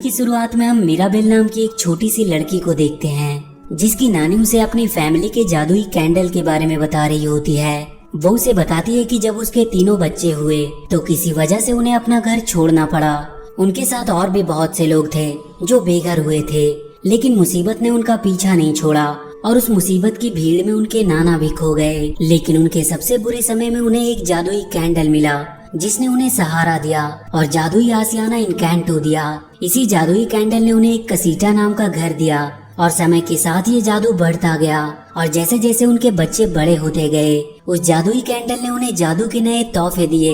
की शुरुआत में हम मीराबेल नाम की एक छोटी सी लड़की को देखते हैं जिसकी नानी उसे अपनी फैमिली के जादुई कैंडल के बारे में बता रही होती है। वो उसे बताती है कि जब उसके तीनों बच्चे हुए तो किसी वजह से उन्हें अपना घर छोड़ना पड़ा। उनके साथ और भी बहुत से लोग थे जो बेघर हुए थे, लेकिन मुसीबत ने उनका पीछा नहीं छोड़ा और उस मुसीबत की भीड़ में उनके नाना भी खो गए। लेकिन उनके सबसे बुरे समय में उन्हें एक जादुई कैंडल मिला जिसने उन्हें सहारा दिया और जादुई आशियाना इनकैंटो दिया। इसी जादुई कैंडल ने उन्हें एक कसीटा नाम का घर दिया और समय के साथ ये जादू बढ़ता गया और जैसे जैसे उनके बच्चे बड़े होते गए उस जादुई कैंडल ने उन्हें जादू के नए तोहफे दिए।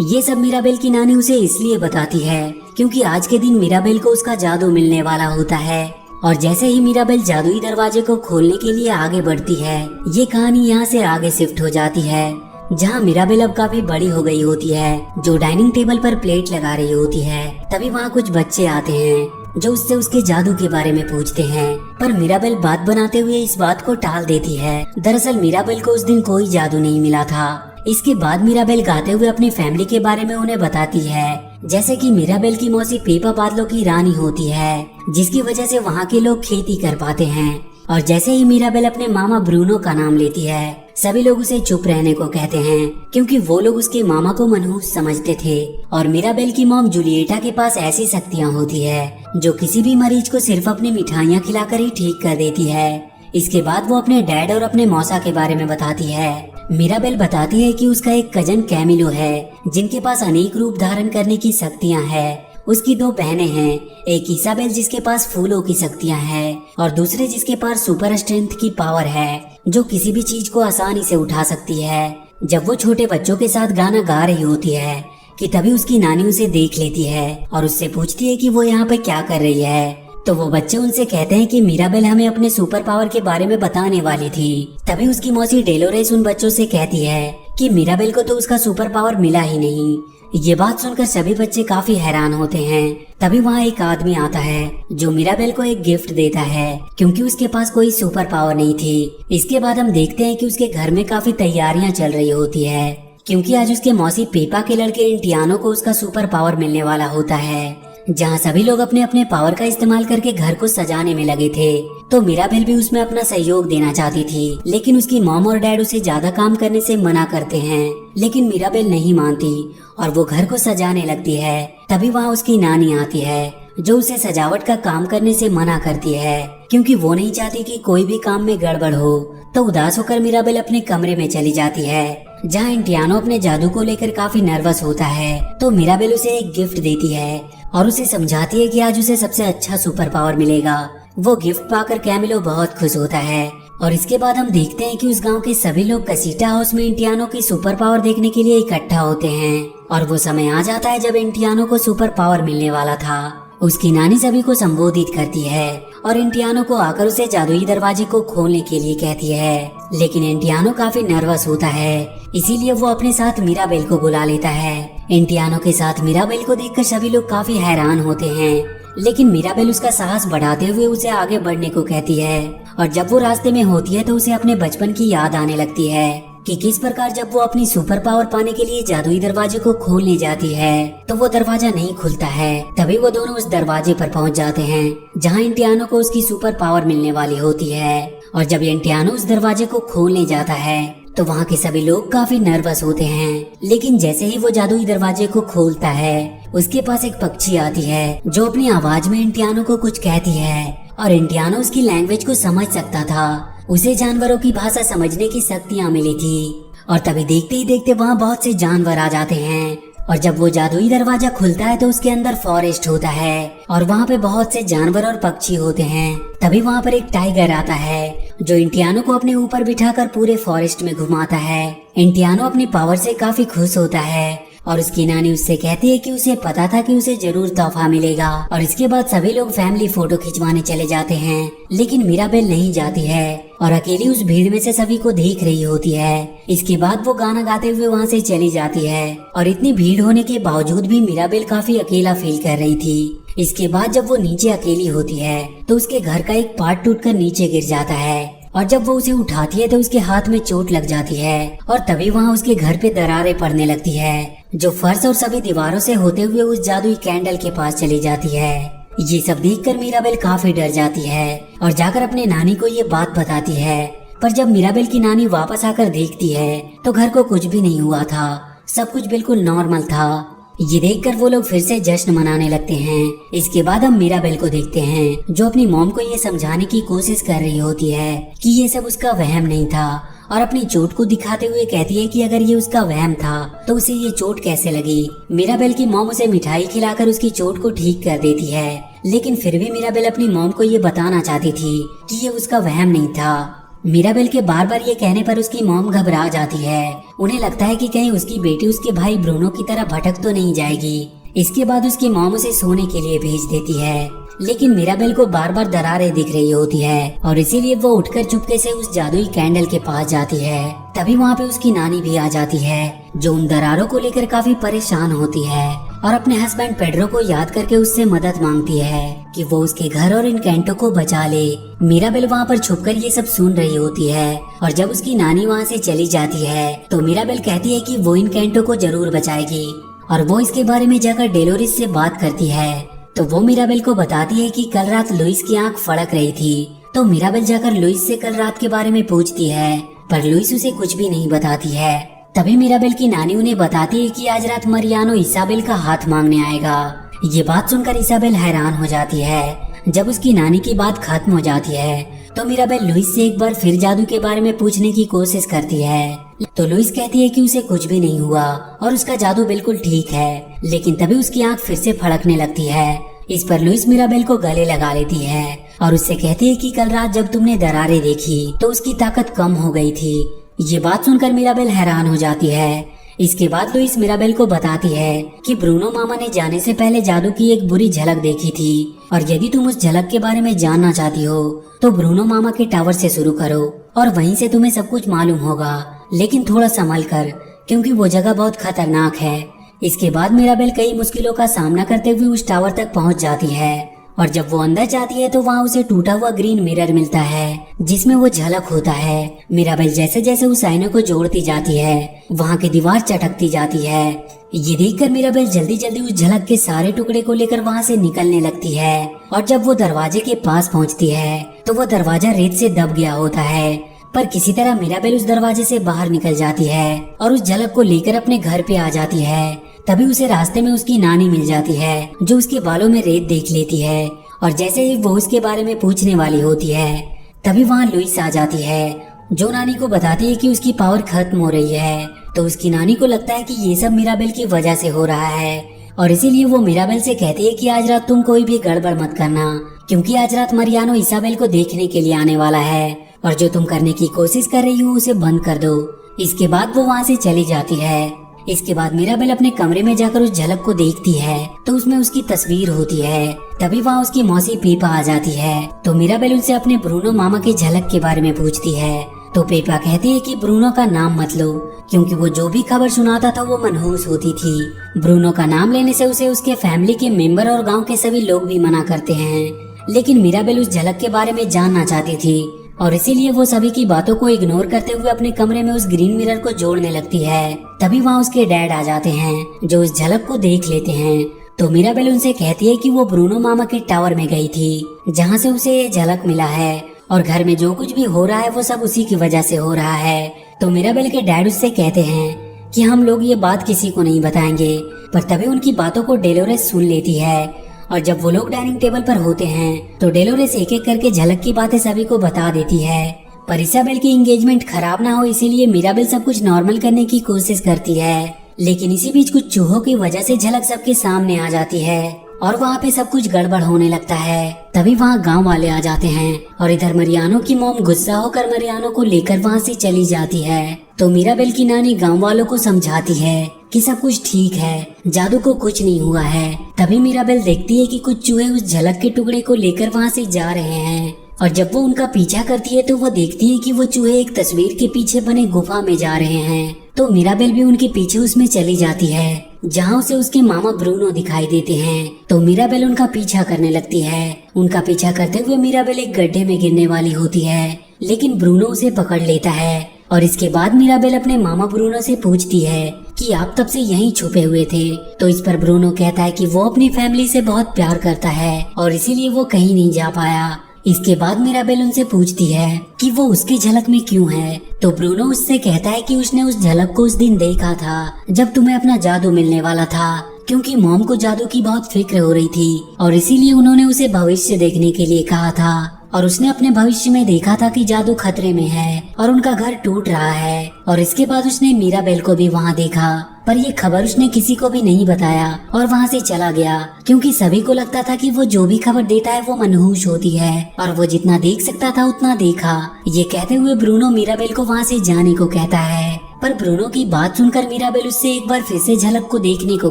ये सब मीराबेल की नानी उसे इसलिए बताती है क्योंकि आज के दिन मीराबेल को उसका जादू मिलने वाला होता है। और जैसे ही मीराबेल जादुई दरवाजे को खोलने के लिए आगे बढ़ती है, ये कहानी यहाँ से आगे शिफ्ट हो जाती है जहाँ मीराबेल अब काफी बड़ी हो गई होती है, जो डाइनिंग टेबल पर प्लेट लगा रही होती है। तभी वहाँ कुछ बच्चे आते हैं जो उससे उसके जादू के बारे में पूछते हैं, पर मीराबेल बात बनाते हुए इस बात को टाल देती है। दरअसल मीराबेल को उस दिन कोई जादू नहीं मिला था। इसके बाद मीराबेल गाते हुए अपनी फैमिली के बारे में उन्हें बताती है, जैसे कि मीराबेल की मौसी पेपा बादलों की रानी होती है जिसकी वजह से वहाँ के लोग खेती कर पाते हैं। और जैसे ही मीराबेल अपने मामा ब्रूनो का नाम लेती है, सभी लोग उसे चुप रहने को कहते हैं क्योंकि वो लोग उसके मामा को मनहूस समझते थे। और मीराबेल की मॉम जूलिएटा के पास ऐसी शक्तियाँ होती है जो किसी भी मरीज को सिर्फ अपनी मिठाइयाँ खिलाकर ही ठीक कर देती है। इसके बाद वो अपने डैड और अपने मौसा के बारे में बताती है। मीराबेल बताती है कि उसका एक कजन कैमिलो है जिनके पास अनेक रूप धारण करने की शक्तियाँ हैं। उसकी दो बहनें हैं, एक इसाबेल जिसके पास फूलों की शक्तियाँ हैं और दूसरे जिसके पास सुपर स्ट्रेंथ की पावर है जो किसी भी चीज को आसानी से उठा सकती है। जब वो छोटे बच्चों के साथ गाना गा रही होती है कि तभी उसकी नानी उसे देख लेती है और उससे पूछती है कि वो यहाँ पे क्या कर रही है। तो वो बच्चे उनसे कहते हैं कि मीराबेल हमें अपने सुपर पावर के बारे में बताने वाली थी। तभी उसकी मौसी डेलोरेस उन बच्चों से कहती है कि मीराबेल को तो उसका सुपर पावर मिला ही नहीं। ये बात सुनकर सभी बच्चे काफी हैरान होते हैं। तभी वहाँ एक आदमी आता है जो मीराबेल को एक गिफ्ट देता है क्योंकि उसके पास कोई सुपर पावर नहीं थी। इसके बाद हम देखते हैं कि उसके घर में काफी तैयारियां चल रही होती है क्योंकि आज उसके मौसी पेपा के लड़के इंटियानो को उसका सुपर पावर मिलने वाला होता है। जहाँ सभी लोग अपने अपने पावर का इस्तेमाल करके घर को सजाने में लगे थे, तो मीराबेल भी उसमें अपना सहयोग देना चाहती थी। लेकिन उसकी मॉम और डैड उसे ज्यादा काम करने से मना करते हैं, लेकिन मीराबेल नहीं मानती और वो घर को सजाने लगती है। तभी वहाँ उसकी नानी आती है जो उसे सजावट का काम करने से मना करती है क्योंकि वो नहीं चाहती कि कोई भी काम में गड़बड़ हो। तो उदास होकर मीराबेल अपने कमरे में चली जाती है जहाँ इंटियानो अपने जादू को लेकर काफी नर्वस होता है। तो मीराबेल उसे एक गिफ्ट देती है और उसे समझाती है कि आज उसे सबसे अच्छा सुपर पावर मिलेगा। वो गिफ्ट पाकर कैमिलो बहुत खुश होता है और इसके बाद हम देखते हैं कि उस गांव के सभी लोग कसीटा हाउस में इंटियानो की सुपर पावर देखने के लिए इकट्ठा होते हैं। और वो समय आ जाता है जब इंटियानो को सुपर पावर मिलने वाला था। उसकी नानी सभी को संबोधित करती है और इंटियानो को आकर उसे जादुई दरवाजे को खोलने के लिए कहती है, लेकिन इंटियानो काफी नर्वस होता है, इसीलिए वो अपने साथ मीराबेल को बुला लेता है। इंटियानो के साथ मीराबेल को देखकर सभी लोग काफी हैरान होते हैं, लेकिन मीराबेल उसका साहस बढ़ाते हुए उसे आगे बढ़ने को कहती है। और जब वो रास्ते में होती है तो उसे अपने बचपन की याद आने लगती है कि किस प्रकार जब वो अपनी सुपर पावर पाने के लिए जादुई दरवाजे को खोलने जाती है तो वो दरवाजा नहीं खुलता है। तभी वो दोनों उस दरवाजे पर पहुंच जाते हैं जहां इंटियानो को उसकी सुपर पावर मिलने वाली होती है। और जब इंटियानो उस दरवाजे को खोलने जाता है तो वहाँ के सभी लोग काफी नर्वस होते हैं, लेकिन जैसे ही वो जादुई दरवाजे को खोलता है उसके पास एक पक्षी आती है जो अपनी आवाज में इंटियानो को कुछ कहती है और इंटियानो उसकी लैंग्वेज को समझ सकता था। उसे जानवरों की भाषा समझने की शक्तियाँ मिली थी। और तभी देखते ही देखते वहाँ बहुत से जानवर आ जाते हैं और जब वो जादुई दरवाजा खुलता है तो उसके अंदर फॉरेस्ट होता है और वहाँ पे बहुत से जानवर और पक्षी होते हैं। तभी वहाँ पर एक टाइगर आता है जो इंटियानो को अपने ऊपर बिठाकर पूरे फॉरेस्ट में घुमाता है। इंटियानो अपनी पावर से काफी खुश होता है और उसकी नानी उससे कहती है कि उसे पता था कि उसे जरूर तोहफा मिलेगा। और इसके बाद सभी लोग फैमिली फोटो खिंचवाने चले जाते हैं, लेकिन मीराबेल नहीं जाती है और अकेली उस भीड़ में से सभी को देख रही होती है। इसके बाद वो गाना गाते हुए वहाँ से चली जाती है और इतनी भीड़ होने के बावजूद भी मीराबेल काफी अकेला फील कर रही थी। इसके बाद जब वो नीचे अकेली होती है तो उसके घर का एक पार्ट टूटकर नीचे गिर जाता है और जब वो उसे उठाती है तो उसके हाथ में चोट लग जाती है और तभी वहाँ उसके घर पे दरारें पड़ने लगती है जो फर्श और सभी दीवारों से होते हुए उस जादुई कैंडल के पास चली जाती है। ये सब देखकर मीराबेल काफी डर जाती है और जाकर अपने नानी को ये बात बताती है। पर जब मीराबेल की नानी वापस आकर देखती है तो घर को कुछ भी नहीं हुआ था, सब कुछ बिल्कुल नॉर्मल था। ये देखकर वो लोग फिर से जश्न मनाने लगते हैं। इसके बाद हम मीराबेल को देखते हैं जो अपनी मॉम को ये समझाने की कोशिश कर रही होती है कि ये सब उसका वहम नहीं था, और अपनी चोट को दिखाते हुए कहती है कि अगर ये उसका वहम था तो उसे ये चोट कैसे लगी। मीराबेल की मॉम उसे मिठाई खिलाकर उसकी चोट को ठीक कर देती है, लेकिन फिर भी मीराबेल अपनी मॉम को ये बताना चाहती थी कि ये उसका वहम नहीं था। मीराबेल के बार बार ये कहने पर उसकी मॉम घबरा जाती है। उन्हें लगता है कि कहीं उसकी बेटी उसके भाई ब्रूनो की तरह भटक तो नहीं जाएगी। इसके बाद उसकी मॉम उसे सोने के लिए भेज देती है, लेकिन मीराबेल को बार बार दरारें दिख रही होती है और इसीलिए वो उठकर चुपके से उस जादुई कैंडल के पास जाती है। तभी वहाँ पे उसकी नानी भी आ जाती है जो उन दरारों को लेकर काफी परेशान होती है और अपने हस्बैंड पेड्रो को याद करके उससे मदद मांगती है कि वो उसके घर और इन कैंटों को बचा ले। मीराबेल वहाँ पर छुपकर ये सब सुन रही होती है और जब उसकी नानी वहाँ से चली जाती है तो मीराबेल कहती है कि वो इन कैंटों को जरूर बचाएगी, और वो इसके बारे में जाकर डेलोरिस से बात करती है। तो वो मीराबेल को बताती है कि कल रात लुइस की आंख फड़क रही थी। तो मीराबेल जाकर लुइस से कल रात के बारे में पूछती है, पर लुइस उसे कुछ भी नहीं बताती है। तभी मीराबेल की नानी उन्हें बताती है कि आज रात मरियानो इसाबेल का हाथ मांगने आएगा। ये बात सुनकर इसाबेल हैरान हो जाती है। जब उसकी नानी की बात खत्म हो जाती है तो मीराबेल लुइस से एक बार फिर जादू के बारे में पूछने की कोशिश करती है। तो लुइस कहती है कि उसे कुछ भी नहीं हुआ और उसका जादू बिल्कुल ठीक है, लेकिन तभी उसकी आंख फिर से फड़कने लगती है। इस पर लुइस मीराबेल को गले लगा लेती है और उससे कहती है कि कल रात जब तुमने दरारें देखी तो उसकी ताकत कम हो गई थी। ये बात सुनकर मीराबेल हैरान हो जाती है। इसके बाद लुइस मीराबेल को बताती है कि ब्रूनो मामा ने जाने से पहले जादू की एक बुरी झलक देखी थी, और यदि तुम उस झलक के बारे में जानना चाहती हो तो ब्रूनो मामा के टावर से शुरू करो और वहीं से तुम्हें सब कुछ मालूम होगा, लेकिन थोड़ा संभल कर, क्योंकि वो जगह बहुत खतरनाक है। इसके बाद मीराबेल कई मुश्किलों का सामना करते हुए उस टावर तक पहुंच जाती है, और जब वो अंदर जाती है तो वहाँ उसे टूटा हुआ ग्रीन मिरर मिलता है जिसमें वो झलक होता है। मीराबेल जैसे जैसे उस आईने को जोड़ती जाती है वहाँ की दीवार चटकती जाती है। ये देखकर मीराबेल जल्दी जल्दी उस झलक के सारे टुकड़े को लेकर वहाँ से निकलने लगती है, और जब वो दरवाजे के पास पहुँचती है तो वो दरवाजा रेत से दब गया होता है, पर किसी तरह मीराबेल उस दरवाजे से बाहर निकल जाती है और उस झलक को लेकर अपने घर पे आ जाती है। तभी उसे रास्ते में उसकी नानी मिल जाती है जो उसके बालों में रेत देख लेती है, और जैसे ही वो उसके बारे में पूछने वाली होती है तभी वहाँ लुइस आ जाती है जो नानी को बताती है कि उसकी पावर खत्म हो रही है। तो उसकी नानी को लगता है कि ये सब मीराबेल की वजह से हो रहा है, और इसीलिए वो मीराबेल से कहती है कि आज रात तुम कोई भी गड़बड़ मत करना, क्योंकि आज रात मरियानो इसाबेल को देखने के लिए आने वाला है, और जो तुम करने की कोशिश कर रही हो उसे बंद कर दो। इसके बाद वो वहाँ से चली जाती है। इसके बाद मीराबेल अपने कमरे में जाकर उस झलक को देखती है तो उसमें उसकी तस्वीर होती है। तभी वहाँ उसकी मौसी पेपा आ जाती है। तो मीराबेल उनसे अपने ब्रूनो मामा की झलक के बारे में पूछती है। तो पेपा कहती है कि ब्रूनो का नाम मत लो, क्योंकि वो जो भी खबर सुनाता था वो मनहूस होती थी। ब्रूनो का नाम लेने से उसे उसके फैमिली के मेंबर और गाँव के सभी लोग भी मना करते हैं, लेकिन मीराबेल उस झलक के बारे में जानना चाहती थी, और इसीलिए वो सभी की बातों को इग्नोर करते हुए अपने कमरे में उस ग्रीन मिरर को जोड़ने लगती है। तभी वहाँ उसके डैड आ जाते हैं जो उस झलक को देख लेते हैं। तो मीराबेल उनसे कहती है कि वो ब्रूनो मामा के टावर में गई थी जहाँ से उसे ये झलक मिला है, और घर में जो कुछ भी हो रहा है वो सब उसी की वजह से हो रहा है। तो मीराबेल के डैड उससे कहते हैं कि हम लोग ये बात किसी को नहीं बताएंगे, पर तभी उनकी बातों को डेलोरेस सुन लेती है, और जब वो लोग डाइनिंग टेबल पर होते हैं तो डेलोरेस एक एक करके झलक की बातें सभी को बता देती है। पर इसाबेल की एंगेजमेंट खराब ना हो इसीलिए मीराबेल सब कुछ नॉर्मल करने की कोशिश करती है, लेकिन इसी बीच कुछ चूहों की वजह से झलक सबके सामने आ जाती है और वहाँ पे सब कुछ गड़बड़ होने लगता है। तभी वहाँ गांव वाले आ जाते हैं और इधर मरियानो की मॉम गुस्सा होकर मरियानो को लेकर वहाँ से चली जाती है। तो मीराबेल की नानी गांव वालों को समझाती है कि सब कुछ ठीक है, जादू को कुछ नहीं हुआ है। तभी मीराबेल देखती है कि कुछ चूहे उस झलक के टुकड़े को लेकर वहाँ से जा रहे हैं, और जब वो उनका पीछा करती है तो वो देखती है कि वो चूहे एक तस्वीर के पीछे बने गुफा में जा रहे हैं। तो मीराबेल भी उनके पीछे उसमें चली जाती है जहाँ उसे उसके मामा ब्रूनो दिखाई देते हैं। तो मीराबेल उनका पीछा करने लगती है। उनका पीछा करते हुए मीराबेल एक गड्ढे में गिरने वाली होती है, लेकिन ब्रूनो उसे पकड़ लेता है। और इसके बाद मीराबेल अपने मामा ब्रूनो से पूछती है कि आप तब से यहीं छुपे हुए थे। तो इस पर ब्रूनो कहता है कि वो अपनी फैमिली से बहुत प्यार करता है और इसीलिए वो कहीं नहीं जा पाया। इसके बाद मिराबेल उनसे पूछती है कि वो उसकी झलक में क्यों है। तो ब्रूनो उससे कहता है कि उसने उस झलक को उस दिन देखा था जब तुम्हें अपना जादू मिलने वाला था, क्योंकि मॉम को जादू की बहुत फिक्र हो रही थी और इसीलिए उन्होंने उसे भविष्य देखने के लिए कहा था। और उसने अपने भविष्य में देखा था कि जादू खतरे में है और उनका घर टूट रहा है। और इसके बाद उसने मिराबेल को भी वहाँ देखा, पर ये खबर उसने किसी को भी नहीं बताया और वहाँ से चला गया, क्योंकि सभी को लगता था कि वो जो भी खबर देता है वो मनहूस होती है और वो जितना देख सकता था उतना देखा। ये कहते हुए ब्रूनो मिराबेल को वहाँ से जाने को कहता है, पर ब्रूनो की बात सुनकर मिराबेल उससे एक बार फिर से झलक को देखने को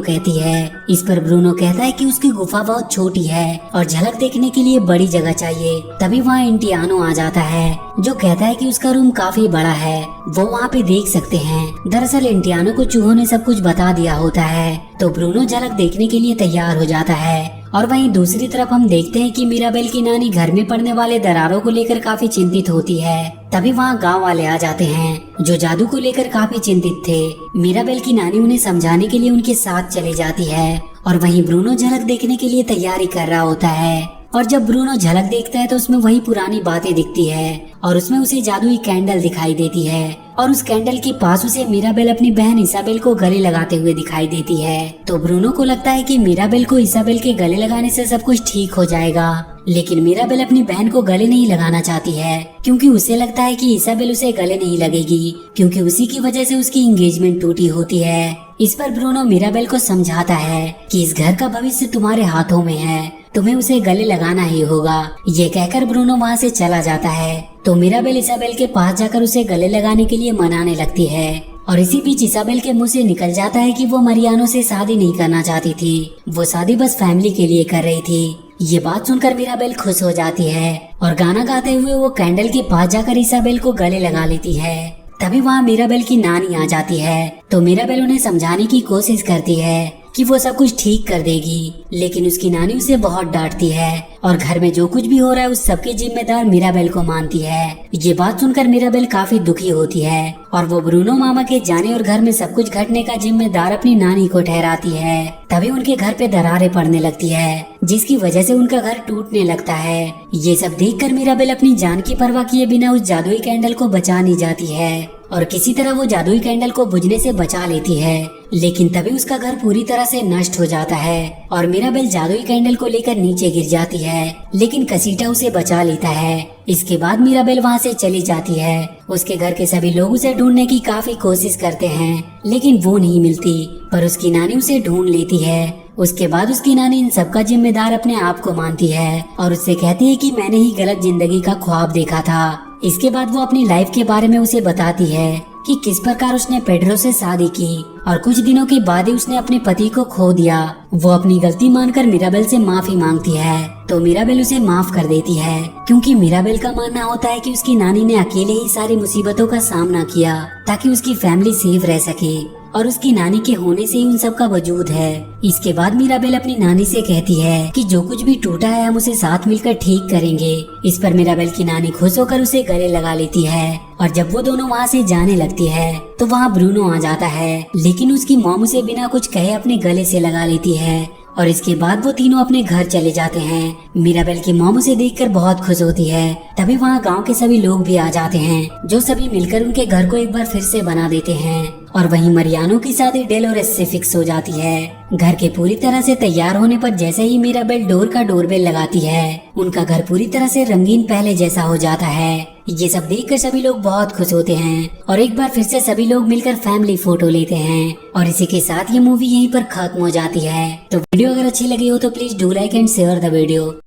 कहती है। इस पर ब्रूनो कहता है कि उसकी गुफा बहुत छोटी है और झलक देखने के लिए बड़ी जगह चाहिए। तभी वहाँ इंटियानो आ जाता है, जो कहता है कि उसका रूम काफी बड़ा है, वो वहाँ पे देख सकते हैं। दरअसल इंटियानो को चूहों ने सब कुछ बता दिया होता है। तो ब्रूनो झलक देखने के लिए तैयार हो जाता है। और वहीं दूसरी तरफ हम देखते हैं कि मिराबेल की नानी घर में पड़ने वाले दरारों को लेकर काफी चिंतित होती है। तभी वहाँ गांव वाले आ जाते हैं, जो जादू को लेकर काफी चिंतित थे। मिराबेल की नानी उन्हें समझाने के लिए उनके साथ चली जाती है और वहीं ब्रूनो झलक देखने के लिए तैयारी कर रहा होता है। और जब ब्रूनो झलक देखता है तो उसमें वही पुरानी बातें दिखती है और उसमें उसे जादुई कैंडल दिखाई देती है और उस कैंडल के पास उसे मिराबेल अपनी बहन इसाबेल को गले लगाते हुए दिखाई देती है। तो ब्रूनो को लगता है कि मिराबेल को इसाबेल के गले लगाने से सब कुछ ठीक हो जाएगा, लेकिन मिराबेल अपनी बहन को गले नहीं लगाना चाहती है, क्योंकि उसे लगता है कि इसाबेल उसे गले नहीं लगेगी, क्योंकि उसी की वजह से उसकी एंगेजमेंट टूटी होती है। इस पर ब्रूनो मिराबेल को समझाता है कि इस घर का भविष्य तुम्हारे हाथों में है, तुम्हें उसे गले लगाना ही होगा। ये कहकर ब्रूनो वहाँ से चला जाता है। तो मिराबेल इसाबेल के पास जाकर उसे गले लगाने के लिए मनाने लगती है और इसी बीच इसाबेल के मुंह से निकल जाता है कि वो मरियानो से शादी नहीं करना चाहती थी, वो शादी बस फैमिली के लिए कर रही थी। ये बात सुनकर मिराबेल खुश हो जाती है और गाना गाते हुए वो कैंडल के पास जाकर इसाबेल को गले लगा लेती है। तभी वहाँ मिराबेल की नानी आ जाती है। तो मिराबेल उन्हें समझाने की कोशिश करती है कि वो सब कुछ ठीक कर देगी, लेकिन उसकी नानी उसे बहुत डांटती है और घर में जो कुछ भी हो रहा है उस सबके जिम्मेदार मिराबेल को मानती है। ये बात सुनकर मिराबेल काफी दुखी होती है और वो ब्रूनो मामा के जाने और घर में सब कुछ घटने का जिम्मेदार अपनी नानी को ठहराती है। तभी उनके घर पे दरारें पड़ने लगती है, जिसकी वजह से उनका घर टूटने लगता है। ये सब देखकर मिराबेल अपनी जान की परवाह किए बिना उस जादुई कैंडल को बचाने जाती है और किसी तरह वो जादुई कैंडल को बुझने से बचा लेती है। लेकिन तभी उसका घर पूरी तरह से नष्ट हो जाता है और मिराबेल जादुई कैंडल को लेकर नीचे गिर जाती है, लेकिन कसीटा उसे बचा लेता है। इसके बाद मिराबेल वहाँ से चली जाती है। उसके घर के सभी लोग उसे ढूंढने की काफी कोशिश करते हैं, लेकिन वो नहीं मिलती, पर उसकी नानी उसे ढूंढ लेती है। उसके बाद उसकी नानी इन सबका जिम्मेदार अपने आप को मानती है और उससे कहती है कि मैंने ही गलत जिंदगी का ख्वाब देखा था। इसके बाद वो अपनी लाइफ के बारे में उसे बताती है कि किस प्रकार उसने पेड्रो से शादी की और कुछ दिनों के बाद ही उसने अपने पति को खो दिया। वो अपनी गलती मानकर मिराबेल से माफी मांगती है, तो मिराबेल उसे माफ कर देती है, क्योंकि मिराबेल का मानना होता है कि उसकी नानी ने अकेले ही सारी मुसीबतों का सामना किया ताकि उसकी फैमिली सेफ रह सके और उसकी नानी के होने से ही उन सब का वजूद है। इसके बाद मिराबेल अपनी नानी से कहती है कि जो कुछ भी टूटा है हम उसे साथ मिलकर ठीक करेंगे। इस पर मिराबेल की नानी खुश होकर उसे गले लगा लेती है और जब वो दोनों वहाँ से जाने लगती है तो वहाँ ब्रूनो आ जाता है, लेकिन उसकी मॉम उसे बिना कुछ कहे अपने गले से लगा लेती है और इसके बाद वो तीनों अपने घर चले जाते हैं। मिराबेल की मॉम उसे देखकर बहुत खुश होती है। तभी वहाँ गांव के सभी लोग भी आ जाते हैं, जो सभी मिलकर उनके घर को एक बार फिर से बना देते हैं और वहीं मरियानो की शादी डेलोरेस से फिक्स हो जाती है। घर के पूरी तरह से तैयार होने पर जैसे ही मिराबेल डोर का डोरबेल लगाती है, उनका घर पूरी तरह से रंगीन पहले जैसा हो जाता है। ये सब देखकर सभी लोग बहुत खुश होते हैं और एक बार फिर से सभी लोग मिलकर फैमिली फोटो लेते हैं और इसी के साथ ये मूवी यहीं पर खत्म हो जाती है। तो वीडियो अगर अच्छी लगी हो तो please do like and share the video.